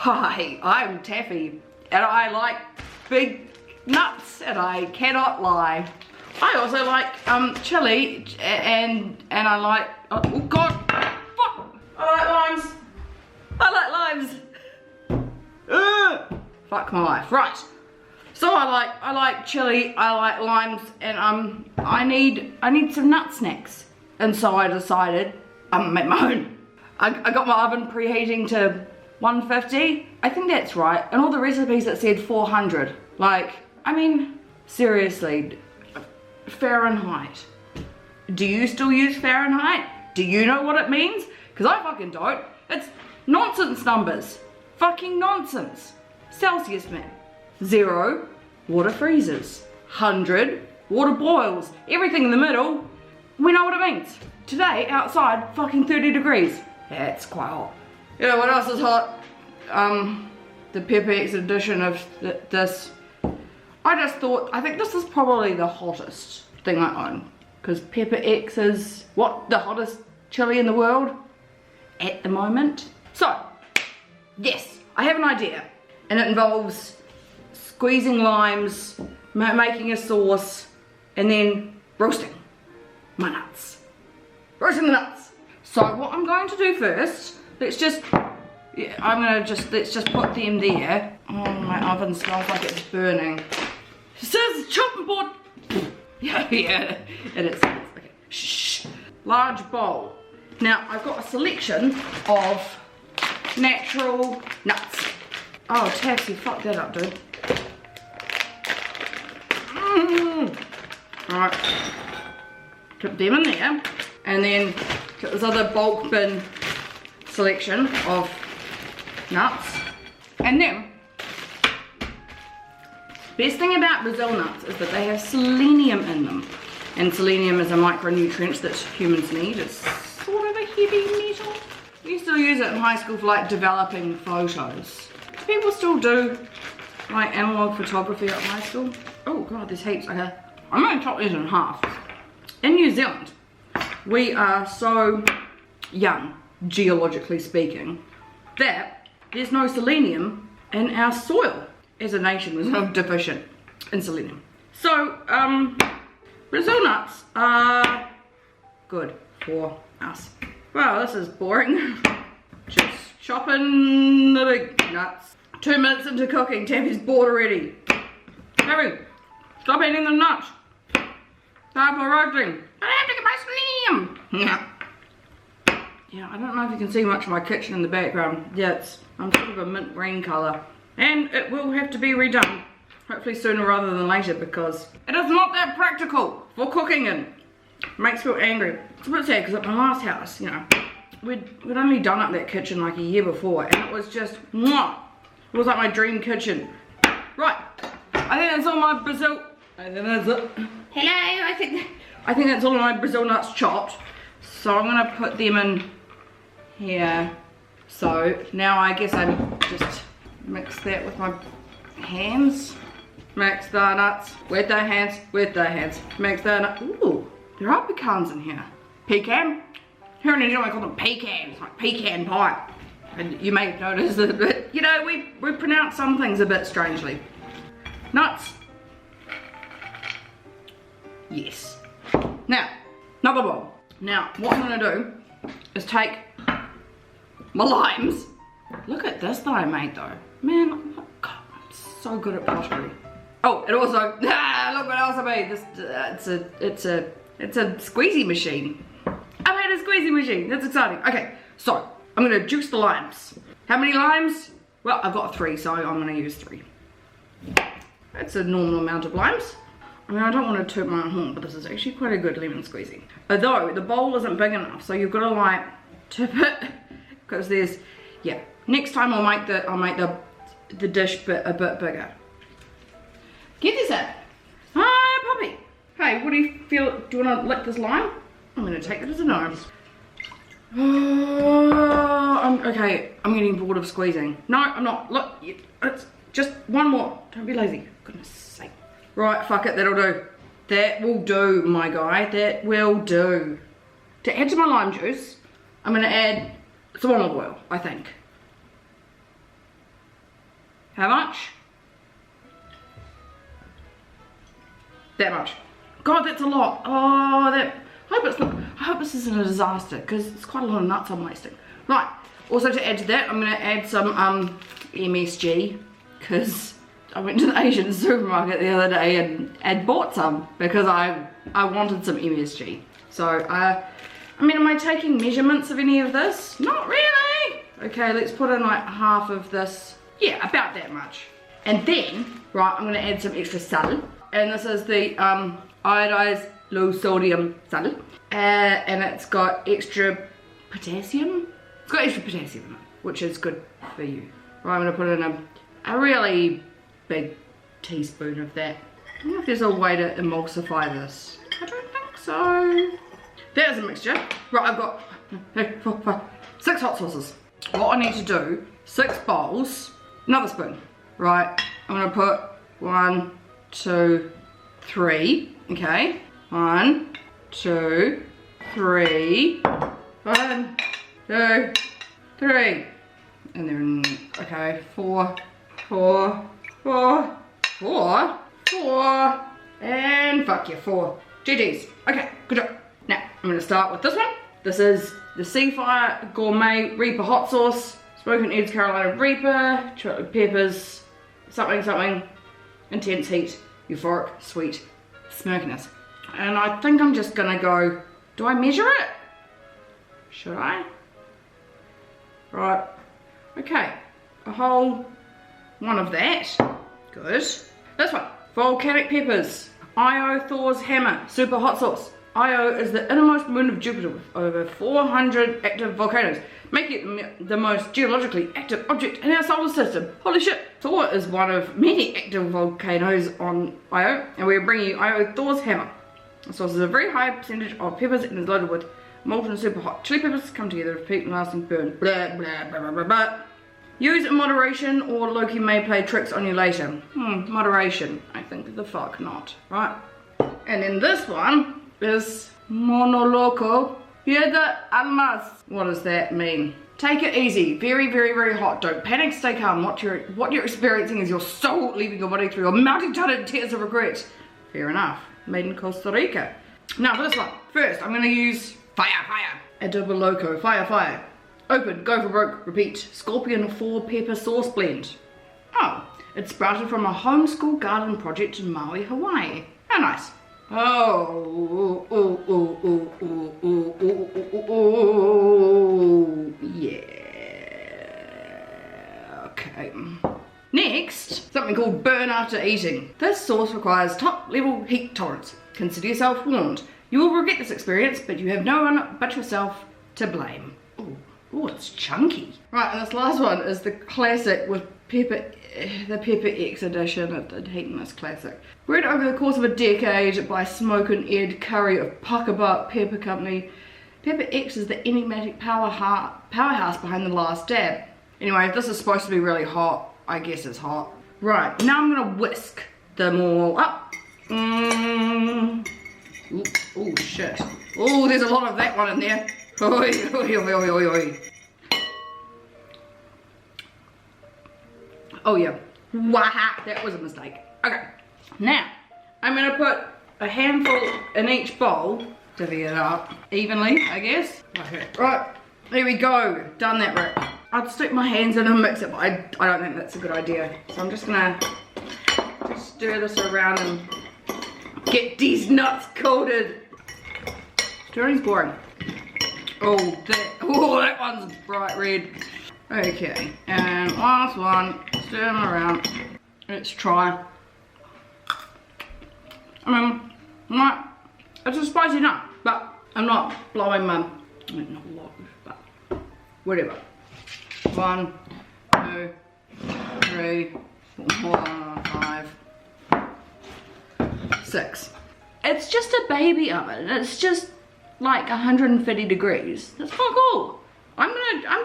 Hi, I'm Taffy, and I like big nuts, and I cannot lie. I also like chili, and I like, oh god, fuck! I like limes. I like limes. Fuck my life. Right. So I like chili, I like limes, and I need some nut snacks. And so I decided I'm gonna make my own. I got my oven preheating to 150. I think that's right. And all the recipes that said 400. Like, I mean, seriously, Fahrenheit. Do you still use Fahrenheit? Do you know what it means? Because I fucking don't. It's nonsense numbers. Fucking nonsense. Celsius, man. 0, water freezes. 100, water boils. Everything in the middle, we know what it means. Today, outside, fucking 30 degrees. Yeah, it's quite hot. You know what else is hot? The Pepper X edition of this. I just thought, I think this is probably the hottest thing I own. Because Pepper X is, what, the hottest chili in the world? At the moment. So, yes, I have an idea. And it involves squeezing limes, making a sauce, and then roasting my nuts. Roasting the nuts. So what I'm going to do first, let's just put them there. Oh, my oven smells like it's burning. It says chopping board. Yeah, it is. Okay. Shh. Large bowl. Now I've got a selection of natural nuts. Oh, Taxi, fuck that up, dude. Alright. Put them in there. And then got this other bulk bin selection of nuts. And then, best thing about Brazil nuts is that they have selenium in them. And selenium is a micronutrient that humans need. It's sort of a heavy metal. We used to use it in high school for like developing photos. People still do like analog photography at high school. Oh god, there's heaps. Okay, I'm going to chop these in half. In New Zealand, we are so young, geologically speaking, that there's no selenium in our soil. As a nation, we're deficient in selenium. So, Brazil nuts are good for us. Wow, this is boring. Just chopping the big nuts. 2 minutes into cooking, Taffy's bored already. Taffy, stop eating the nuts. Time for roasting. I have to get my selenium. Yeah, I don't know if you can see much of my kitchen in the background. Yeah, I'm sort of a mint green colour. And it will have to be redone. Hopefully sooner rather than later, because it is not that practical for cooking in. It makes me feel angry. It's a bit sad because at my last house, you know, we'd only done up that kitchen like a year before, and it was just, mwah. It was like my dream kitchen. Right, I think that's all my Brazil, I think that's it. Hello, I think that's all my Brazil nuts chopped. So I'm gonna put them in here. So now I guess I just mix that with my hands. Mix the nuts with the hands, Mix the nuts. Ooh, there are pecans in here. Pecan? Here in New Zealand we call them pecans, like pecan pie. And you may have noticed that, but you know, we pronounce some things a bit strangely. Nuts. Yes. Now, another bowl. Now, what I'm gonna do is take my limes. Look at this that I made though. Man, God, I'm so good at pottery. Oh, and also, look what else I made. This, it's a squeezy machine. I made a squeezy machine. That's exciting. Okay, so I'm gonna juice the limes. How many limes? Well, I've got 3, so I'm gonna use 3. That's a normal amount of limes. I mean, I don't want to toot my own horn, but this is actually quite a good lemon squeezy. Although the bowl isn't big enough, so you've got to like tip it, because there's, yeah. Next time I'll make the dish a bit bigger. Get this in. Hi, puppy. Hey, what do you feel? Do you want to lick this lime? I'm going to take it as a nose. Oh, okay, I'm getting bored of squeezing. No, I'm not. Look, it's just one more. Don't be lazy. Goodness sake. Right, fuck it, that'll do. That will do, my guy. That will do. To add to my lime juice, I'm going to add some olive oil, I think. How much? That much. God, that's a lot. Oh, I hope this isn't a disaster, because it's quite a lot of nuts I'm wasting. Right, also to add to that, I'm going to add some MSG, because I went to the Asian supermarket the other day and bought some, because I wanted some MSG. So, I mean, am I taking measurements of any of this? Not really. Okay, let's put in like half of this. Yeah, about that much. And then, right, I'm going to add some extra sal. And this is the iodized low sodium sal. And it's got extra potassium. It's got extra potassium in it, which is good for you. Right, I'm going to put in a really big teaspoon of that. I don't know if there's a way to emulsify this. I don't think so. There's a mixture. Right, I've got 6 hot sauces. What I need to do, 6 bowls, another spoon. Right, I'm going to put 1, 2, 3, okay. 1, 2, 3, 1, 2, 3. And then, okay, 4, 4, 4, 4, 4, and fuck you, 4. GG's. Okay, good job. Now, I'm going to start with this one. This is the Seafire Gourmet Reaper Hot Sauce, Smoking Ed's Carolina Reaper, chili peppers, something, intense heat, euphoric, sweet smokiness. And I think I'm just going to go, do I measure it? Should I? Right. Okay, a whole one of that. Good. This one, volcanic peppers, Io Thor's Hammer, super hot sauce. Io is the innermost moon of Jupiter with over 400 active volcanoes, making it the most geologically active object in our solar system. Holy shit! Thor is one of many active volcanoes on Io, and we're bringing you Io Thor's Hammer. The sauce is a very high percentage of peppers and is loaded with molten super hot chili peppers come together with peak and lasting burn. Blah, blah, blah, blah, blah, blah. Use in moderation, or Loki may play tricks on you later. Moderation. I think the fuck not. Right? And then this one is Monoloco Piedra Almas. What does that mean? Take it easy. Very, very, very hot. Don't panic. Stay calm. What you're experiencing is your soul leaving your body through your melting tidal tears of regret. Fair enough. Made in Costa Rica. Now for this one. First, I'm going to use fire. Adobo Loco. Fire. Open, go for broke, repeat. Scorpion 4 pepper sauce blend. Oh, it sprouted from a homeschool garden project in Maui, Hawaii. How nice. Oh, yeah. Okay. Next, something called burn after eating. This sauce requires top level heat tolerance. Consider yourself warned. You will regret this experience, but you have no one but yourself to blame. Oh, it's chunky. Right, and this last one is the classic with the Pepper X edition of the Heatiness Classic. Bred over the course of a decade by Smokin' Ed Curry of Puckabuck Pepper Company, Pepper X is the enigmatic powerhouse behind the last dab. Anyway, if this is supposed to be really hot, I guess it's hot. Right, now I'm gonna whisk them all up. Oh shit. Oh, there's a lot of that one in there. Oi. Oh yeah, waha, that was a mistake. Okay, now I'm gonna put a handful in each bowl, divvy it up evenly, I guess. Okay, right, there we go, done that, Rick. I'd stick my hands in and mix it, but I don't think that's a good idea. So I'm just gonna stir this around and get these nuts coated. Stirring's boring. Oh, that one's bright red. Okay, and last one, stir them around. Let's try. It's a spicy nut, but I'm not blowing my, not a lot, but whatever. 1, 2, 3, 4, 5, 6. It's just a baby oven. It's just like 150 degrees. That's not cool. I'm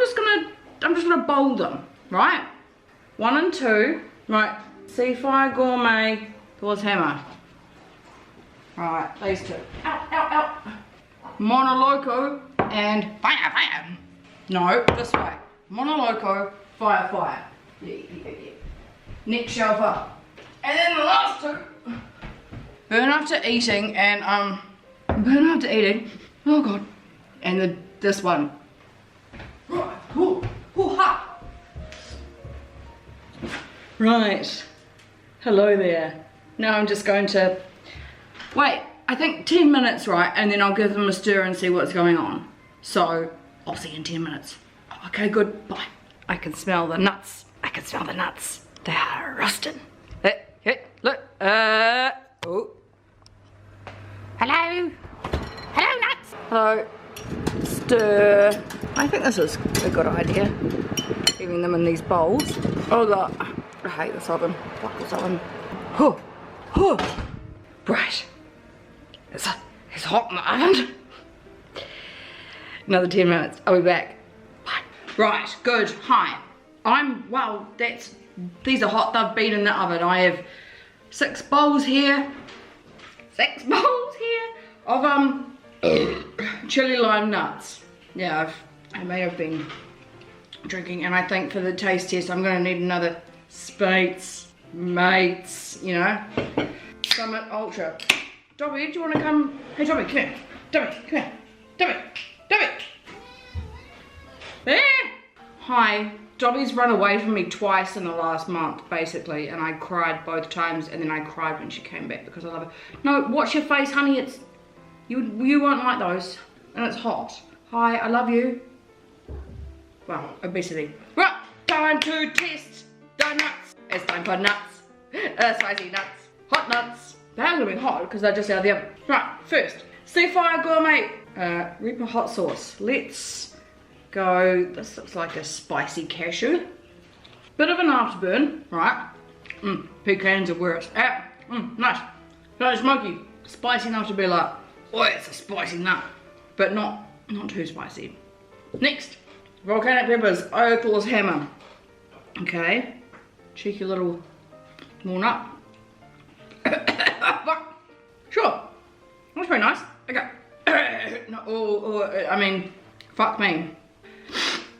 just gonna bowl them, right? 1 and 2, right? Seafire Gourmet Thor's Hammer. Right, these two. Ow. Monoloco and fire. No, this way. Monoloco, fire. Yeah. next shelf up. And then the last two. Burn after eating and burn after eating. Oh god. And this one. Right. Ooh, ha. Right. Hello there. Now I'm just going to wait, I think 10 minutes, right? And then I'll give them a stir and see what's going on. So I'll see you in 10 minutes. Okay, good. Bye. I can smell the nuts. I can smell the nuts. They are roasting. Hey, look. Oh. Hello. Hello, nuts. Hello. Stir. I think this is a good idea. Leaving them in these bowls. Oh god. I hate this oven. Fuck this oven. Oh. Right. It's hot in the oven. Another 10 minutes. I'll be back. Bye. Right. Good. Hi. Well, these are hot. They've been in the oven. I have 6 bowls here. 6 bowls here of chili lime nuts. Yeah, I may have been drinking, and I think for the taste test I'm going to need another mates, you know. Summit Ultra. Dobby, do you want to come? Hey Dobby, come here. Dobby, come here. Dobby. There. Hi. Dobby's run away from me twice in the last month, basically, and I cried both times, and then I cried when she came back because I love her. No, watch your face, honey. It's you won't like those, and it's hot. Hi, I love you. Well, obesity. Right, time to test the nuts. It's time for nuts. Spicy nuts. Hot nuts. They're gonna be hot because they're just out of the oven. Right, first, Seafire Gourmet Reaper hot sauce. Let's go. This looks like a spicy cashew. Bit of an afterburn, right? Pecans are where it's at. Nice. Very smoky. Spicy enough to be like, oh, it's a spicy nut, but not too spicy. Next, volcanic peppers, Oakley's hammer. Okay, cheeky little walnut. Sure, that's very nice. Okay. I mean, fuck me.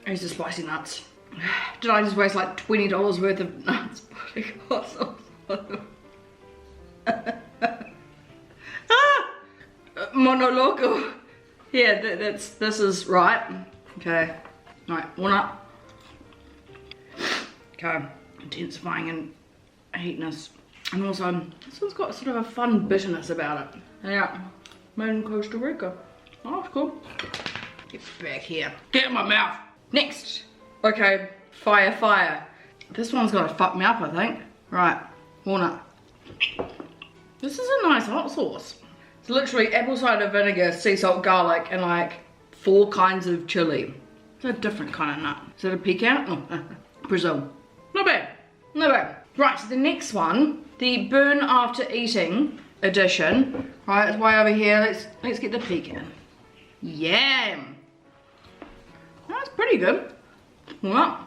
These are spicy nuts. Did I just waste like $20 worth of nuts putting hot sauce on them? Monoloco. Yeah, this is right. Okay. Right, walnut. Okay. Intensifying in heatness. And also, this one's got sort of a fun bitterness about it. Yeah. Made in Costa Rica. Oh, that's cool. Get back here. Get in my mouth. Next. Okay. Fire. This one's gonna fuck me up, I think. Right. Walnut. This is a nice hot sauce. It's literally apple cider vinegar, sea salt, garlic, and like 4 kinds of chili. It's a different kind of nut. Is it a pecan? Oh, Brazil. Not bad. Right, so the next one, the burn after eating edition. Right, it's way over here. Let's get the pecan. Yam. That's pretty good. What?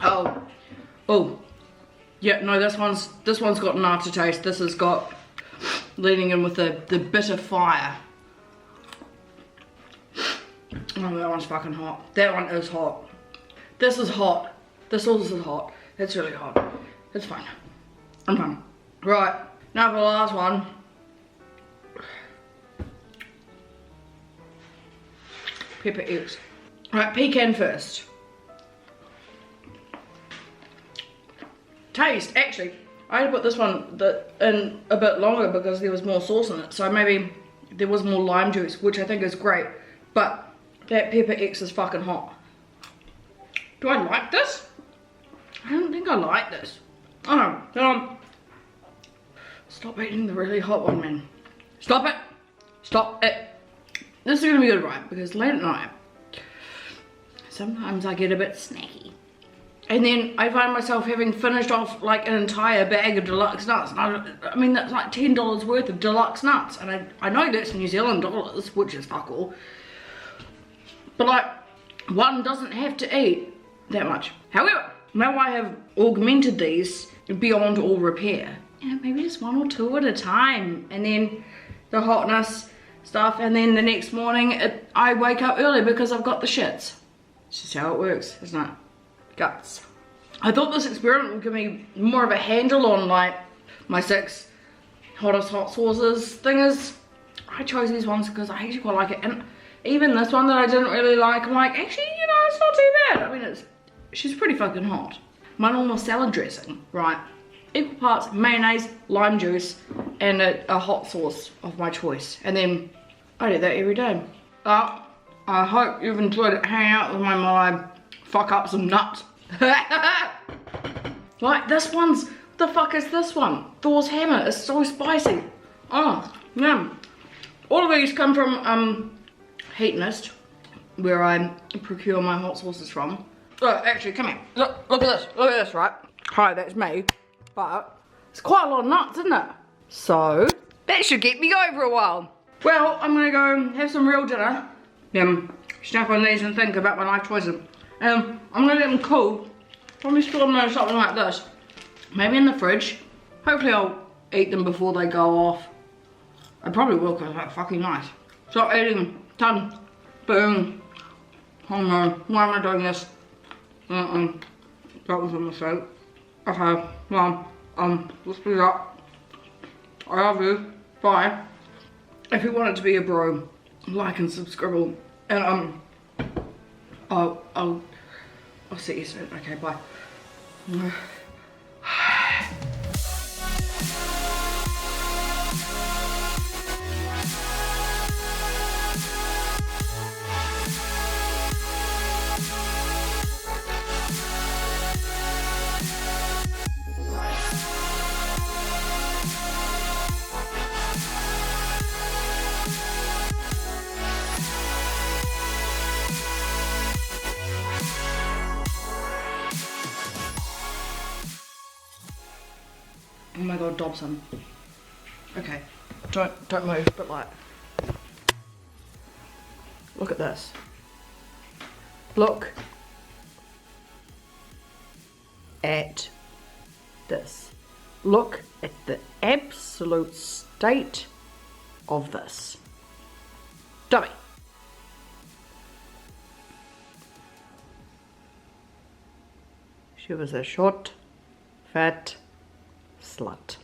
Oh. Yeah, no, this one's got an aftertaste. This has got leading in with the bitter fire. Oh, that one's fucking hot. That one is hot. This is hot. This also is hot. It's really hot. It's fine. I'm fine. Right, now for the last one. Pepper X. Right, pecan first. Taste, actually, I had to put this one in a bit longer because there was more sauce in it. So maybe there was more lime juice, which I think is great. But that Pepper X is fucking hot. Do I like this? I don't think I like this. Oh no. Stop eating the really hot one, man. Stop it. Stop it. This is gonna be good, right? Because late at night, sometimes I get a bit snacky. And then I find myself having finished off like an entire bag of deluxe nuts. And I mean, that's like $10 worth of deluxe nuts. And I know that's New Zealand dollars, which is fuck all. But like, one doesn't have to eat that much. However, now I have augmented these beyond all repair. And maybe just 1 or 2 at a time. And then the hotness stuff. And then the next morning, I wake up early because I've got the shits. It's just how it works, isn't it? Guts. I thought this experiment would give me more of a handle on like my 6 hottest hot sauces. Thing is, I chose these ones because I actually quite like it, and even this one that I didn't really like, I'm like, actually, you know, it's not too bad. I mean, she's pretty fucking hot. My normal salad dressing, right? Equal parts mayonnaise, lime juice, and a hot sauce of my choice. And then I do that every day. I hope you've enjoyed hanging out with my while I fuck up some nuts. Like this one's, what the fuck is this one? Thor's hammer, it's so spicy. Oh, yum. All of these come from Heatonist, where I procure my hot sauces from. Oh, actually, come here. Look at this, right? Hi, that's me. But it's quite a lot of nuts, isn't it? So that should get me going for a while. Well, I'm gonna go have some real dinner. Snap on these and think about my life choices. I'm gonna let them cool. Probably store them in something like this. Maybe in the fridge. Hopefully I'll eat them before they go off. I probably will because they're fucking nice. Stop eating. Done. Boom. Oh no. Why am I doing this? That was a mistake. Okay. Well, let's do that. I love you. Bye. If you want it to be a bro, like and subscribe. And I'll see you soon. Okay, bye. Oh my god, Dobson. Okay, don't move, but like, look at this. Look at this. Look at the absolute state of this. Dummy. She was a short, fat slut.